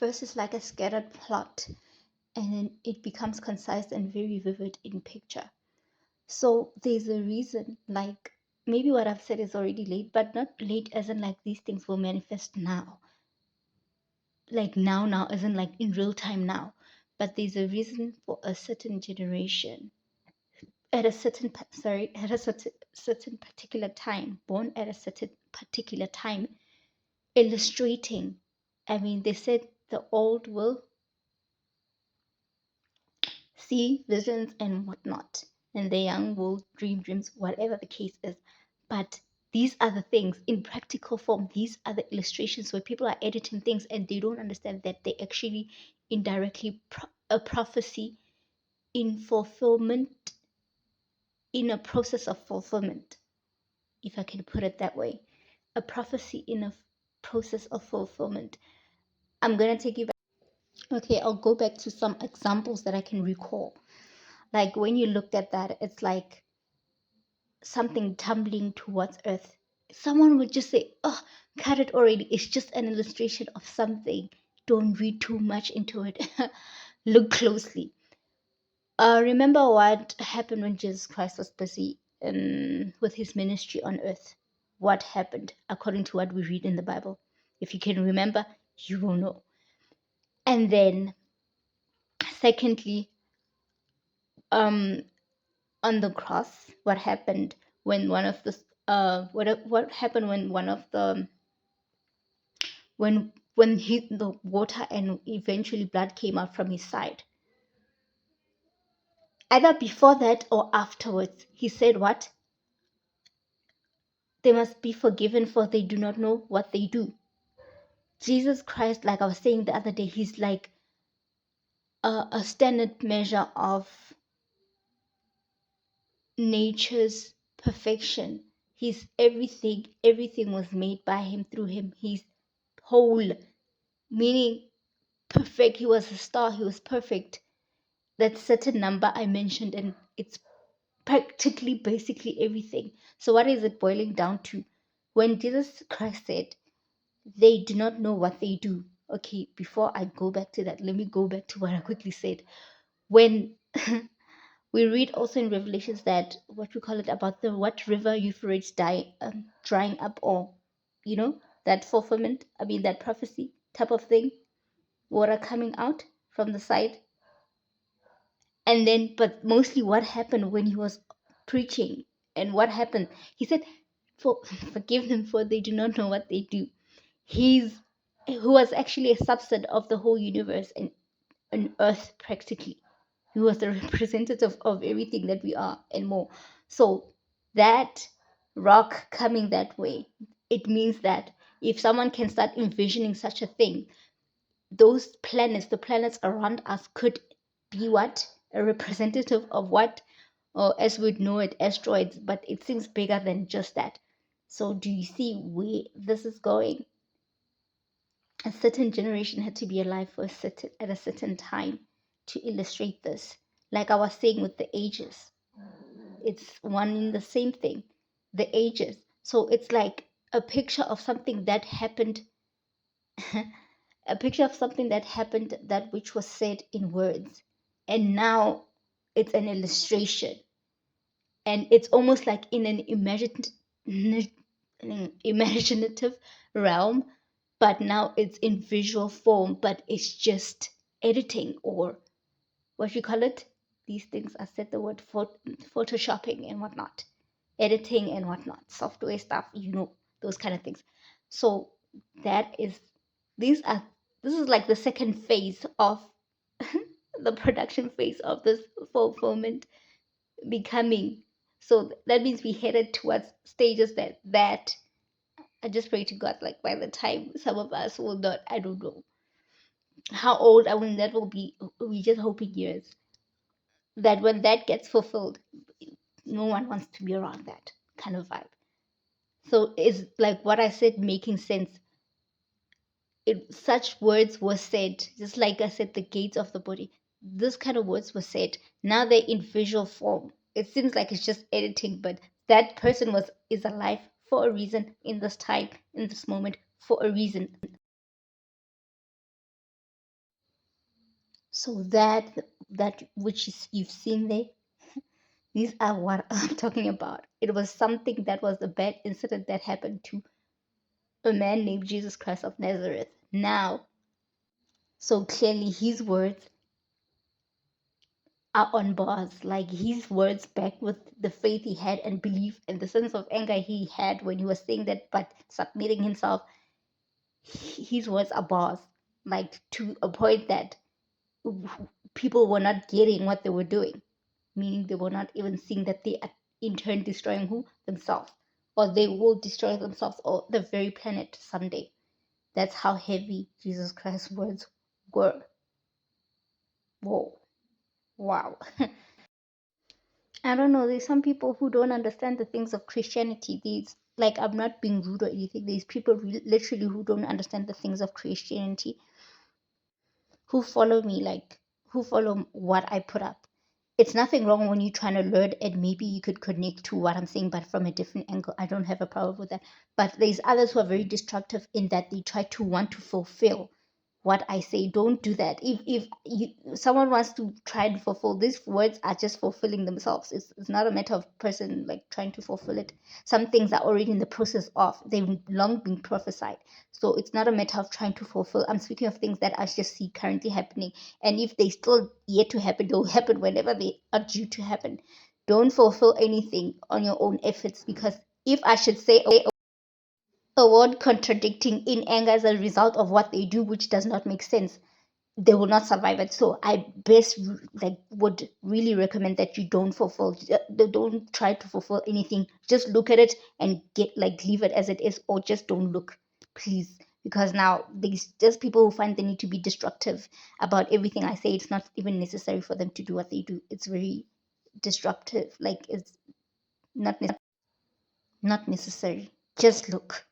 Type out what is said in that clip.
first is like a scattered plot, and then it becomes concise and very vivid in picture. So there's a reason, like maybe what I've said is already late, but not late as in like these things will manifest now. Like now isn't like in real time now. But there's a reason for a certain generation at a certain particular time, born at a certain particular time, illustrating. I mean, they said the old will see visions and whatnot, and the young will dream dreams, whatever the case is. But these are the things in practical form. These are the illustrations where people are editing things and they don't understand that they actually indirectly a prophecy in fulfillment, in a process of fulfillment, if I can put it that way. A prophecy in a process of fulfillment. I'm gonna take you back. Okay, I'll go back to some examples that I can recall. Like when you looked at that, it's like something tumbling towards earth. Someone would just say, "Oh, cut it already. It's just an illustration of something. Don't read too much into it. Look closely." Remember what happened when Jesus Christ was busy with his ministry on earth? What happened according to what we read in the Bible? If you can remember, you will know. And then, secondly, um, on the cross, what happened when one of the what happened when one of the when the water and eventually blood came out from his side? Either before that or afterwards, he said what? They must be forgiven, for they do not know what they do. Jesus Christ, like I was saying the other day, he's like a standard measure of nature's perfection. He's everything. Everything was made by him, through him. He's whole, meaning perfect. He was a star. He was perfect. That certain number I mentioned, and it's practically, basically everything. So what is it boiling down to? When Jesus Christ said, they do not know what they do. Okay, before I go back to that, let me go back to what I quickly said. When we read also in Revelations that what we call it about the what river Euphrates drying up, or that fulfillment. I mean that prophecy type of thing, water coming out from the side. And then, but mostly what happened when he was preaching, and what happened? He said, Forgive them, for they do not know what they do." He's who was actually a subset of the whole universe and earth practically. He was the representative of everything that we are and more. So that rock coming that way, it means that if someone can start envisioning such a thing, those planets, the planets around us, could be what? A representative of what? Or as we'd know it, asteroids, but it seems bigger than just that. So do you see where this is going? A certain generation had to be alive for at a certain time to illustrate this. Like I was saying with the ages, it's one in the same thing. The ages. So it's like a picture of something that happened, a picture of something that happened, that which was said in words. And now it's an illustration. And it's almost like in an imaginative realm, but now it's in visual form, but it's just editing, or what you call it. These things, I said the word for photoshopping and whatnot, editing and whatnot, software stuff, those kind of things. So that is, these are, this is like the second phase of the production phase of this fulfillment becoming. So that means we headed towards stages that I just pray to God, like by the time some of us will not, I don't know how old, I mean, that will be, we just hoping years, that when that gets fulfilled, no one wants to be around that kind of vibe. So it's like what I said making sense. Such words were said, just like I said, the gates of the body. This kind of words were said. Now they're in visual form. It seems like it's just editing, but that person is alive for a reason, in this time, in this moment, for a reason. So that which is you've seen there, these are what I'm talking about. It was something that was a bad incident that happened to a man named Jesus Christ of Nazareth. Now, so clearly his words are on bars, like his words back with the faith he had and belief and the sense of anger he had when he was saying that, but submitting himself, his words are bars, like to a point that people were not getting what they were doing, meaning they were not even seeing that they are in turn destroying who? Themselves. Or they will destroy themselves or the very planet someday. That's how heavy Jesus Christ's words were. Whoa. Wow. I don't know. There's some people who don't understand the things of Christianity. These, like, I'm not being rude or anything. There's people literally who don't understand the things of Christianity, who follow me, like, who follow what I put up. It's nothing wrong when you're trying to learn and maybe you could connect to what I'm saying, but from a different angle. I don't have a problem with that. But there's others who are very destructive in that they try to want to fulfill what I say. Don't do that. If someone wants to try and fulfill, these words are just fulfilling themselves. It's not a matter of person like trying to fulfill it. Some things are already in the process of, they've long been prophesied. So it's not a matter of trying to fulfill. I'm speaking of things that I just see currently happening. And if they still yet to happen, they'll happen whenever they are due to happen. Don't fulfill anything on your own efforts, because if I should say a word contradicting in anger as a result of what they do, which does not make sense, they will not survive it. So I best like would really recommend that you don't fulfill, don't try to fulfill anything. Just look at it and get like leave it as it is, or just don't look, please. Because now there's just people who find they need to be destructive about everything I say. It's not even necessary for them to do what they do. It's very disruptive. Like it's not not necessary. Just look.